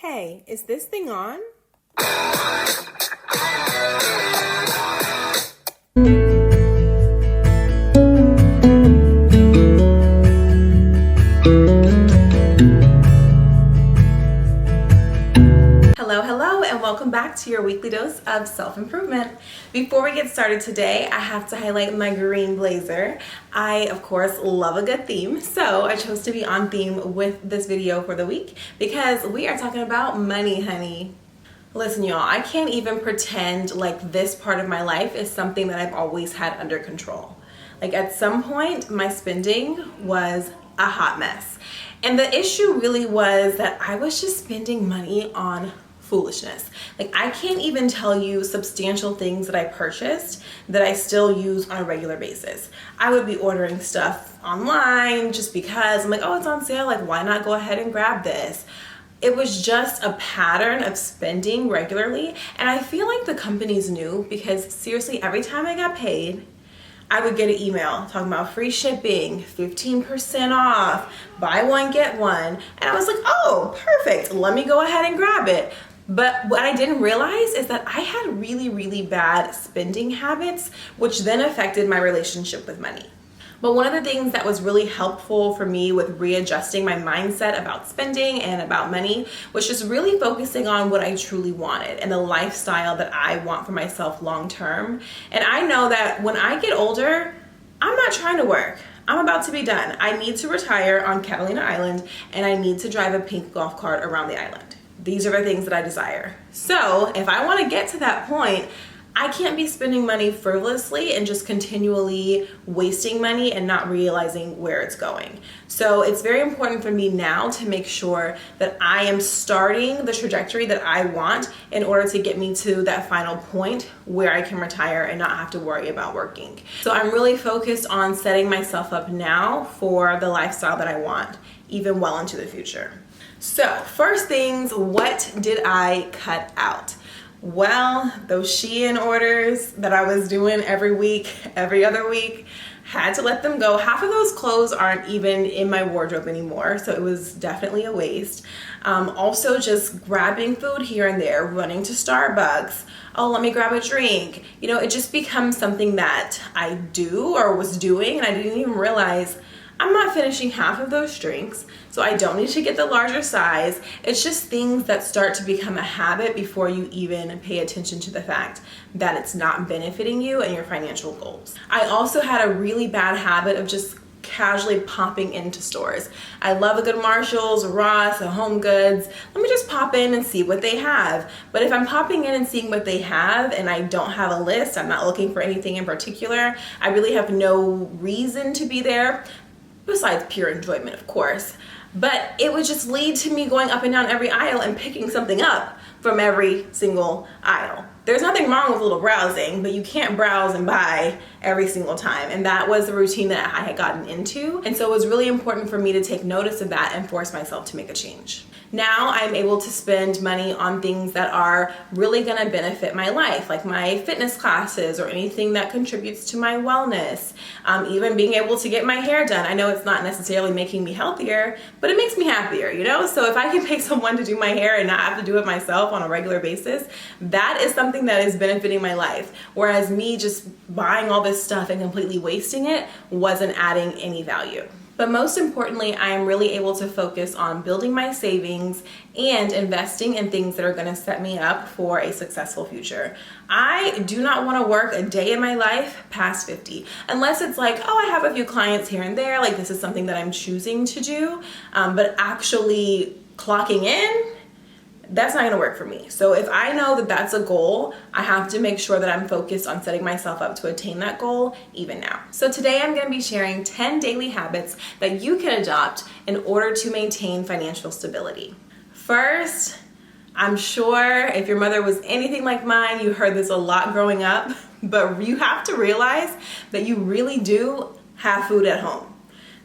Hey, is this thing on? Hello, and welcome back to your weekly dose of self-improvement. Before we get started today, I have to highlight my green blazer. I, of course, love a good theme, so I chose to be on theme with this video for the week because we are talking about money, honey. Listen, y'all, I can't even pretend like this part of my life is something that I've always had under control. Like at some point, my spending was a hot mess. And the issue really was that I was just spending money on foolishness. Like I can't even tell you substantial things that I purchased that I still use on a regular basis. I would be ordering stuff online just because I'm like, oh, it's on sale. Like, why not go ahead and grab this? It was just a pattern of spending regularly. And I feel like the companies knew because seriously, every time I got paid, I would get an email talking about free shipping, 15% off, buy one, get one. And I was like, oh, perfect. Let me go ahead and grab it. But what I didn't realize is that I had really bad spending habits, which then affected my relationship with money. But one of the things that was really helpful for me with readjusting my mindset about spending and about money was just really focusing on what I truly wanted and the lifestyle that I want for myself long term. And I know that when I get older, I'm not trying to work. I'm about to be done. I need to retire on Catalina Island and I need to drive a pink golf cart around the island. These are the things that I desire. So if I want to get to that point, I can't be spending money frivolously and just continually wasting money and not realizing where it's going. So it's very important for me now to make sure that I am starting the trajectory that I want in order to get me to that final point where I can retire and not have to worry about working. So I'm really focused on setting myself up now for the lifestyle that I want, even well into the future. So first things, what did I cut out? Well, those Shein orders that I was doing every week, every other week, had to let them go. Half of those clothes aren't even in my wardrobe anymore, so it was definitely a waste. Also just grabbing food here and there, running to Starbucks. Oh, let me grab a drink. You know, it just becomes something that I do or was doing and I didn't even realize I'm not finishing half of those drinks, so I don't need to get the larger size. It's just things that start to become a habit before you even pay attention to the fact that it's not benefiting you and your financial goals. I also had a really bad habit of just casually popping into stores. I love a good Marshalls, Ross, a Home Goods. Let me just pop in and see what they have. But if I'm popping in and seeing what they have and I don't have a list, I'm not looking for anything in particular, I really have no reason to be there. Besides pure enjoyment, of course. But it would just lead to me going up and down every aisle and picking something up from every single aisle. There's nothing wrong with a little browsing, but you can't browse and buy every single time. And that was the routine that I had gotten into. And so it was really important for me to take notice of that and force myself to make a change. Now I'm able to spend money on things that are really gonna benefit my life, like my fitness classes or anything that contributes to my wellness. Even being able to get my hair done. I know it's not necessarily making me healthier, but it makes me happier, you know? So if I can pay someone to do my hair and not have to do it myself on a regular basis, that is something that is benefiting my life. Whereas me just buying all this stuff and completely wasting it wasn't adding any value. But most importantly, I am really able to focus on building my savings and investing in things that are going to set me up for a successful future. I do not want to work a day in my life past 50, unless it's like, oh, I have a few clients here and there, like this is something that I'm choosing to do, but actually clocking in, that's not gonna work for me. So if I know that that's a goal, I have to make sure that I'm focused on setting myself up to attain that goal even now. So today I'm gonna be sharing 10 daily habits that you can adopt in order to maintain financial stability. First, I'm sure if your mother was anything like mine, you heard this a lot growing up, but you have to realize that you really do have food at home.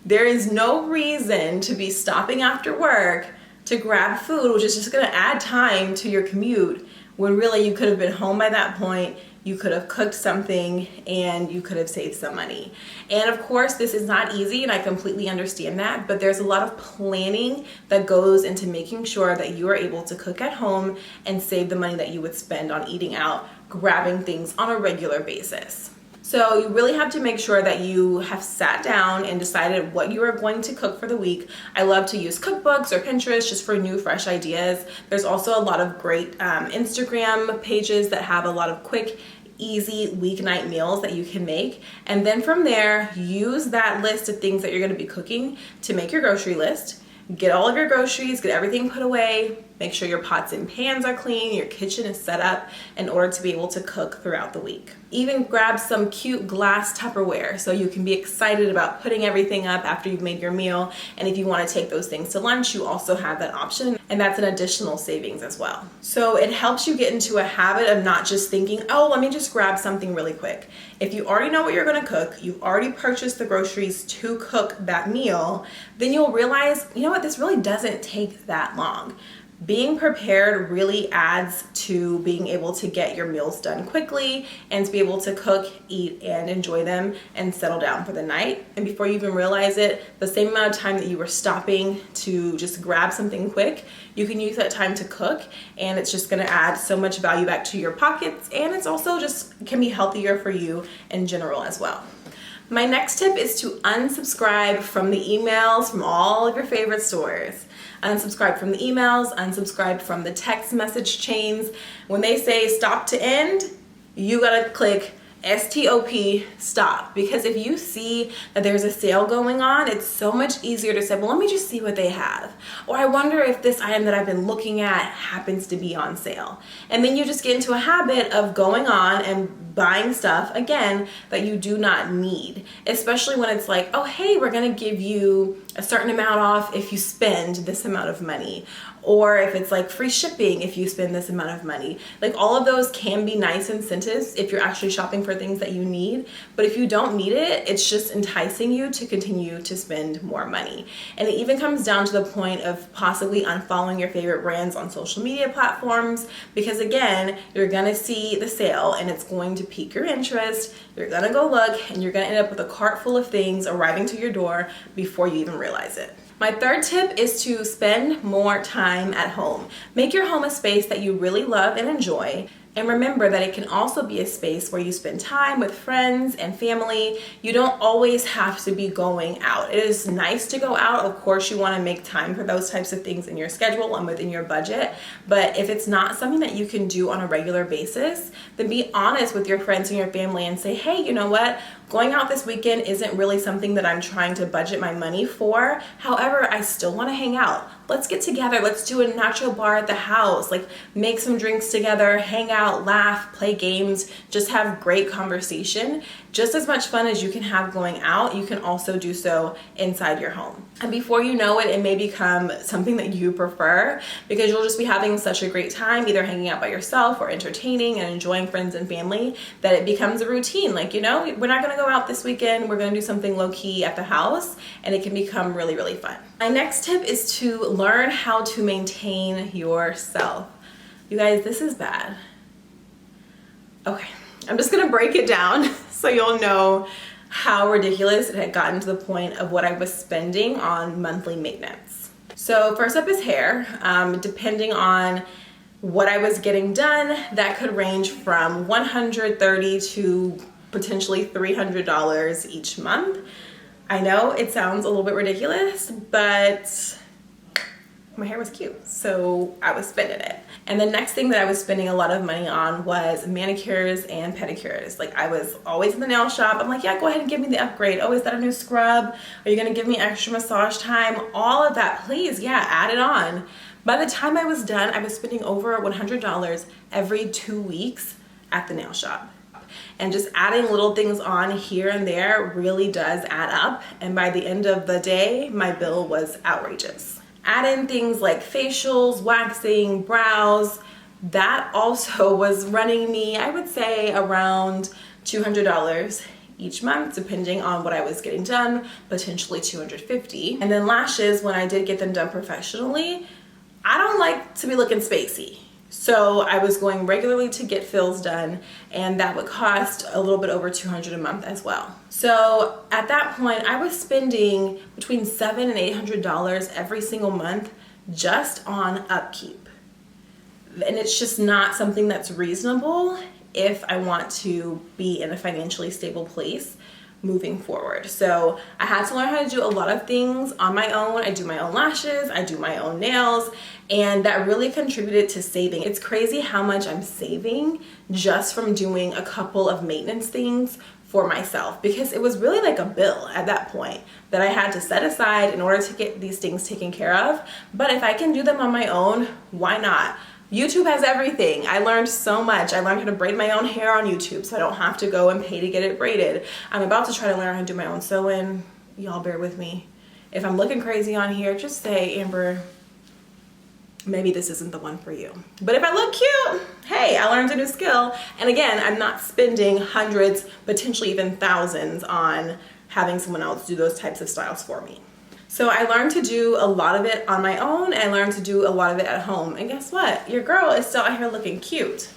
There is no reason to be stopping after work to grab food, which is just gonna add time to your commute when really you could have been home by that point, you could have cooked something and you could have saved some money. And of course, this is not easy, and I completely understand that, but there's a lot of planning that goes into making sure that you are able to cook at home and save the money that you would spend on eating out, grabbing things on a regular basis. So you really have to make sure that you have sat down and decided what you are going to cook for the week. I love to use cookbooks or Pinterest just for new, fresh ideas. There's also a lot of great Instagram pages that have a lot of quick, easy weeknight meals that you can make. And then from there, use that list of things that you're going to be cooking to make your grocery list. Get all of your groceries, get everything put away, make sure your pots and pans are clean, your kitchen is set up in order to be able to cook throughout the week. Even grab some cute glass Tupperware so you can be excited about putting everything up after you've made your meal. And if you want to take those things to lunch, you also have that option, and that's an additional savings as well. So it helps you get into a habit of not just thinking, oh, let me just grab something really quick. If you already know what you're going to cook, you've already purchased the groceries to cook that meal, then you'll realize, you know what, this really doesn't take that long. Being prepared really adds to being able to get your meals done quickly and to be able to cook, eat, and enjoy them and settle down for the night. And before you even realize it, the same amount of time that you were stopping to just grab something quick, you can use that time to cook, and it's just gonna add so much value back to your pockets, and it's also just can be healthier for you in general as well. My next tip is to unsubscribe from the emails from all of your favorite stores. Unsubscribe from the emails, unsubscribe from the text message chains. When they say stop to end, you gotta click STOP, stop. Because if you see that there's a sale going on, it's so much easier to say, well, let me just see what they have. Or I wonder if this item that I've been looking at happens to be on sale. And then you just get into a habit of going on and buying stuff, again, that you do not need. Especially when it's like, oh, hey, we're gonna give you a certain amount off if you spend this amount of money. Or if it's like free shipping if you spend this amount of money. Like all of those can be nice incentives if you're actually shopping for things that you need. But if you don't need it, it's just enticing you to continue to spend more money. And it even comes down to the point of possibly unfollowing your favorite brands on social media platforms, because again, you're gonna see the sale and it's going to pique your interest. You're gonna go look and you're gonna end up with a cart full of things arriving to your door before you even realize it. My third tip is to spend more time at home. Make your home a space that you really love and enjoy. And remember that it can also be a space where you spend time with friends and family. You don't always have to be going out. It is nice to go out. Of course, you want to make time for those types of things in your schedule and within your budget. But if it's not something that you can do on a regular basis, then be honest with your friends and your family and say, hey, you know what? Going out this weekend isn't really something that I'm trying to budget my money for. However, I still want to hang out. Let's get together. Let's do a nacho bar at the house. Like make some drinks together, hang out, laugh, play games, just have great conversation. Just as much fun as you can have going out, you can also do so inside your home. And before you know it, it may become something that you prefer because you'll just be having such a great time, either hanging out by yourself or entertaining and enjoying friends and family, that it becomes a routine. Like, you know, we're not gonna go out this weekend, we're gonna do something low key at the house, and it can become really, really fun. My next tip is to learn how to maintain yourself. You guys, this is bad. Okay, I'm just gonna break it down so you'll know how ridiculous it had gotten to the point of what I was spending on monthly maintenance. So first up is hair. Depending on what I was getting done, that could range from $130 to potentially $300 each month. I know it sounds a little bit ridiculous, but my hair was cute, so I was spending it. And the next thing that I was spending a lot of money on was manicures and pedicures. Like I was always in the nail shop. I'm like, yeah, go ahead and give me the upgrade. Oh, is that a new scrub? Are you gonna give me extra massage time? All of that, please, yeah, add it on. By the time I was done, I was spending over $100 every 2 weeks at the nail shop. And just adding little things on here and there really does add up. And by the end of the day, my bill was outrageous. Add in things like facials, waxing, brows. That also was running me, I would say, around $200 each month, depending on what I was getting done, potentially $250. And then lashes, when I did get them done professionally, I don't like to be looking spacey. So I was going regularly to get fills done, and that would cost a little bit over $200 a month as well. So at that point, I was spending between $700 and $800 every single month just on upkeep. And it's just not something that's reasonable if I want to be in a financially stable place moving forward. So I had to learn how to do a lot of things on my own. I do my own lashes, I do my own nails, and that really contributed to saving. It's crazy how much I'm saving just from doing a couple of maintenance things for myself, because it was really like a bill at that point that I had to set aside in order to get these things taken care of. But if I can do them on my own, why not? YouTube has everything. I learned so much. I learned how to braid my own hair on YouTube so I don't have to go and pay to get it braided. I'm about to try to learn how to do my own sewing. Y'all bear with me. If I'm looking crazy on here, just say, Amber, maybe this isn't the one for you. But if I look cute, hey, I learned a new skill. And again, I'm not spending hundreds, potentially even thousands on having someone else do those types of styles for me. So I learned to do a lot of it on my own, and I learned to do a lot of it at home. And guess what? Your girl is still out here looking cute.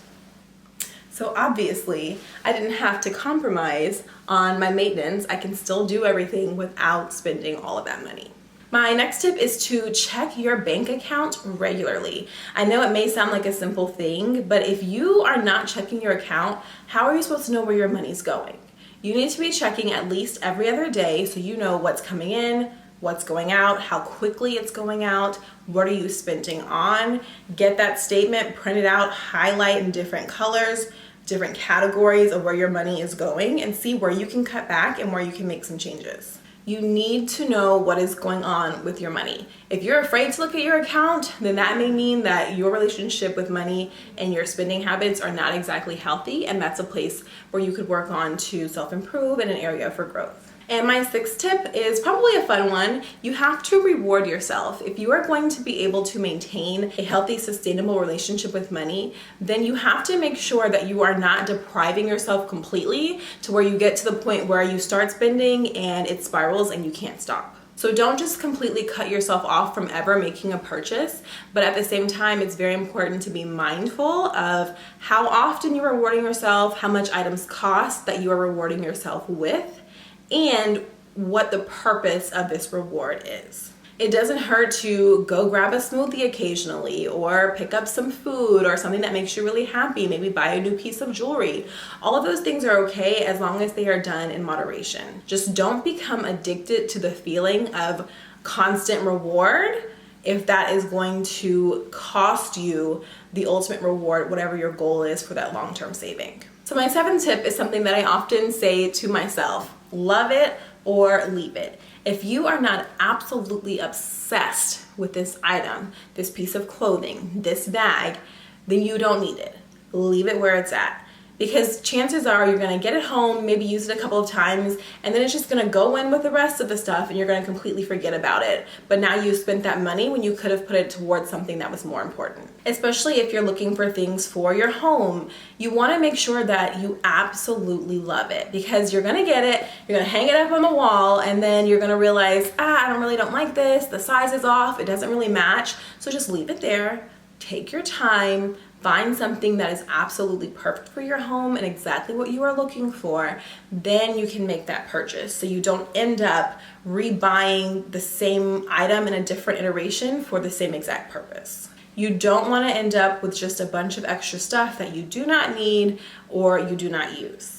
So obviously, I didn't have to compromise on my maintenance. I can still do everything without spending all of that money. My next tip is to check your bank account regularly. I know it may sound like a simple thing, but if you are not checking your account, how are you supposed to know where your money's going? You need to be checking at least every other day so you know what's coming in, what's going out, how quickly it's going out, what are you spending on. Get that statement printed out, highlight in different colors, different categories of where your money is going, and see where you can cut back and where you can make some changes. You need to know what is going on with your money. If you're afraid to look at your account, then that may mean that your relationship with money and your spending habits are not exactly healthy, and that's a place where you could work on to self-improve in an area for growth. And my sixth tip is probably a fun one. You have to reward yourself. If you are going to be able to maintain a healthy, sustainable relationship with money, then you have to make sure that you are not depriving yourself completely to where you get to the point where you start spending and it spirals and you can't stop. So don't just completely cut yourself off from ever making a purchase, but at the same time, it's very important to be mindful of how often you're rewarding yourself, how much items cost that you are rewarding yourself with, and what the purpose of this reward is. It doesn't hurt to go grab a smoothie occasionally, or pick up some food or something that makes you really happy, maybe buy a new piece of jewelry. All of those things are okay as long as they are done in moderation. Just don't become addicted to the feeling of constant reward if that is going to cost you the ultimate reward, whatever your goal is for that long-term saving. So my seventh tip is something that I often say to myself: love it or leave it. If you are not absolutely obsessed with this item, this piece of clothing, this bag, then you don't need it. Leave it where it's at. Because chances are you're gonna get it home, maybe use it a couple of times, and then it's just gonna go in with the rest of the stuff and you're gonna completely forget about it. But now you spent that money when you could have put it towards something that was more important. Especially if you're looking for things for your home, you wanna make sure that you absolutely love it, because you're gonna get it, you're gonna hang it up on the wall, and then you're gonna realize, I don't like this, the size is off, it doesn't really match. So just leave it there, take your time, find something that is absolutely perfect for your home and exactly what you are looking for. Then you can make that purchase so you don't end up rebuying the same item in a different iteration for the same exact purpose. You don't want to end up with just a bunch of extra stuff that you do not need or you do not use.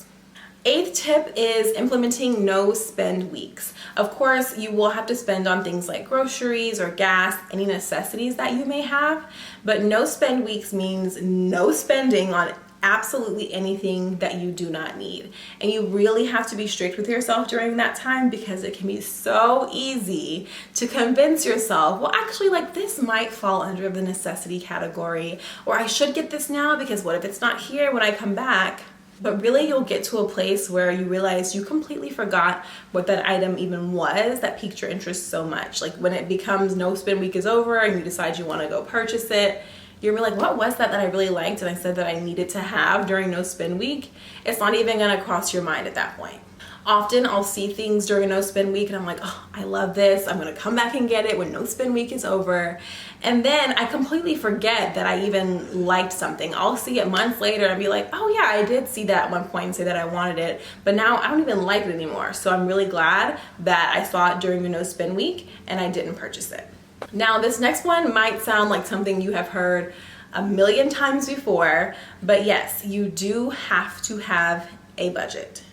Eighth tip is implementing no spend weeks. Of course, you will have to spend on things like groceries or gas, any necessities that you may have, but no spend weeks means no spending on absolutely anything that you do not need. And you really have to be strict with yourself during that time, because it can be so easy to convince yourself, well, actually, like, this might fall under the necessity category, or I should get this now because what if it's not here when I come back? But really, you'll get to a place where you realize you completely forgot what that item even was that piqued your interest so much. Like when it becomes no spend week is over and you decide you want to go purchase it, you're like, what was that I really liked and I said that I needed to have during no spend week? It's not even going to cross your mind at that point. Often I'll see things during a no spend week and I'm like, oh, I love this. I'm gonna come back and get it when no spend week is over. And then I completely forget that I even liked something. I'll see it months later and be like, oh yeah, I did see that at one point and say that I wanted it, but now I don't even like it anymore. So I'm really glad that I saw it during the no spend week and I didn't purchase it. Now this next one might sound like something you have heard a million times before, but yes, you do have to have a budget.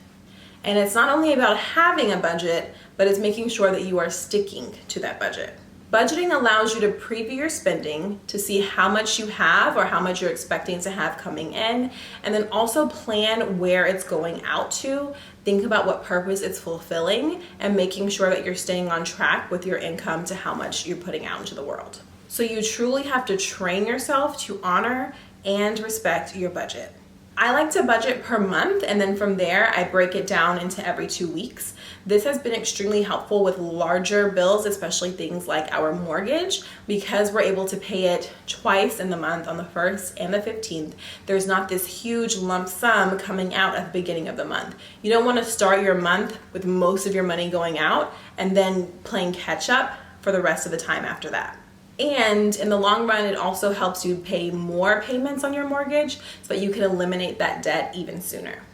And it's not only about having a budget, but it's making sure that you are sticking to that budget. Budgeting allows you to preview your spending to see how much you have or how much you're expecting to have coming in, and then also plan where it's going out to. Think about what purpose it's fulfilling and making sure that you're staying on track with your income to how much you're putting out into the world. So you truly have to train yourself to honor and respect your budget. I like to budget per month, and then from there I break it down into every 2 weeks. This has been extremely helpful with larger bills, especially things like our mortgage, because we're able to pay it twice in the month, on the 1st and the 15th. There's not this huge lump sum coming out at the beginning of the month. You don't want to start your month with most of your money going out and then playing catch up for the rest of the time after that. And in the long run, it also helps you pay more payments on your mortgage so that you can eliminate that debt even sooner.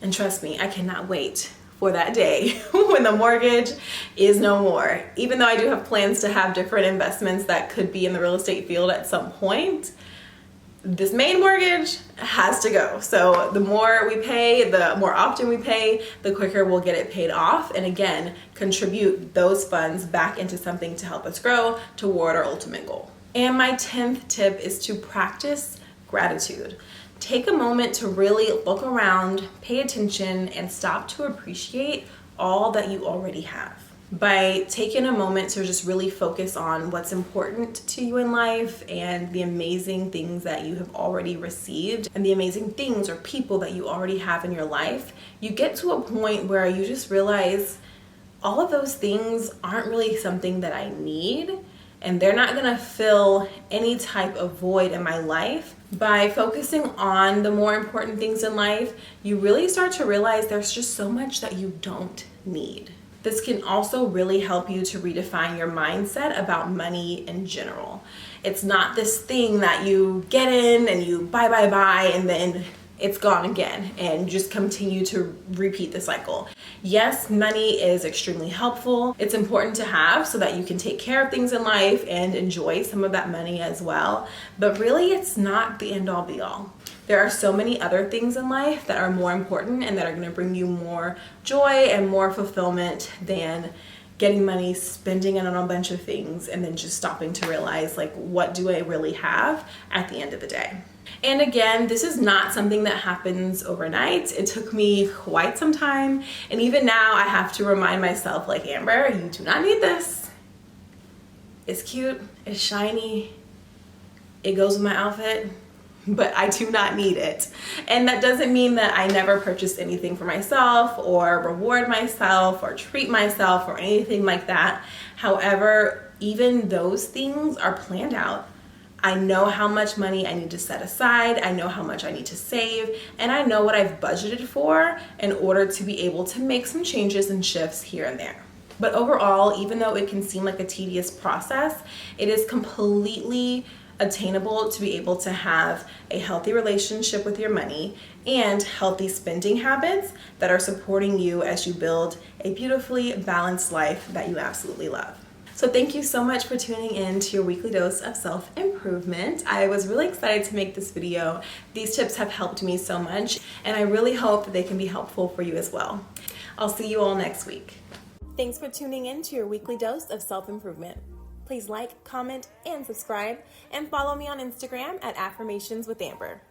And trust me, I cannot wait for that day when the mortgage is no more. Even though I do have plans to have different investments that could be in the real estate field at some point, this main mortgage has to go. So the more we pay, the more often we pay, the quicker we'll get it paid off. And again, contribute those funds back into something to help us grow toward our ultimate goal. And my 10th tip is to practice gratitude. Take a moment to really look around, pay attention, and stop to appreciate all that you already have. By taking a moment to just really focus on what's important to you in life and the amazing things that you have already received and the amazing things or people that you already have in your life, you get to a point where you just realize all of those things aren't really something that I need, and they're not gonna fill any type of void in my life. By focusing on the more important things in life, you really start to realize there's just so much that you don't need. This can also really help you to redefine your mindset about money in general. It's not this thing that you get in and you buy, and then it's gone again and just continue to repeat the cycle. Yes, money is extremely helpful. It's important to have so that you can take care of things in life and enjoy some of that money as well. But really, it's not the end all be all. There are so many other things in life that are more important and that are going to bring you more joy and more fulfillment than getting money, spending it on a bunch of things, and then just stopping to realize, like, what do I really have at the end of the day? And again, this is not something that happens overnight. It took me quite some time. And even now I have to remind myself, like, Amber, you do not need this. It's cute, it's shiny, it goes with my outfit, but I do not need it. And that doesn't mean that I never purchase anything for myself or reward myself or treat myself or anything like that. However, even those things are planned out. I know how much money I need to set aside, I know how much I need to save, and I know what I've budgeted for in order to be able to make some changes and shifts here and there. But overall, even though it can seem like a tedious process, it is completely attainable to be able to have a healthy relationship with your money and healthy spending habits that are supporting you as you build a beautifully balanced life that you absolutely love. So thank you so much for tuning in to your weekly dose of self-improvement. I was really excited to make this video. These tips have helped me so much, and I really hope that they can be helpful for you as well. I'll see you all next week. Thanks for tuning in to your weekly dose of self-improvement. Please like, comment, and subscribe, and follow me on Instagram at Affirmations with Amber.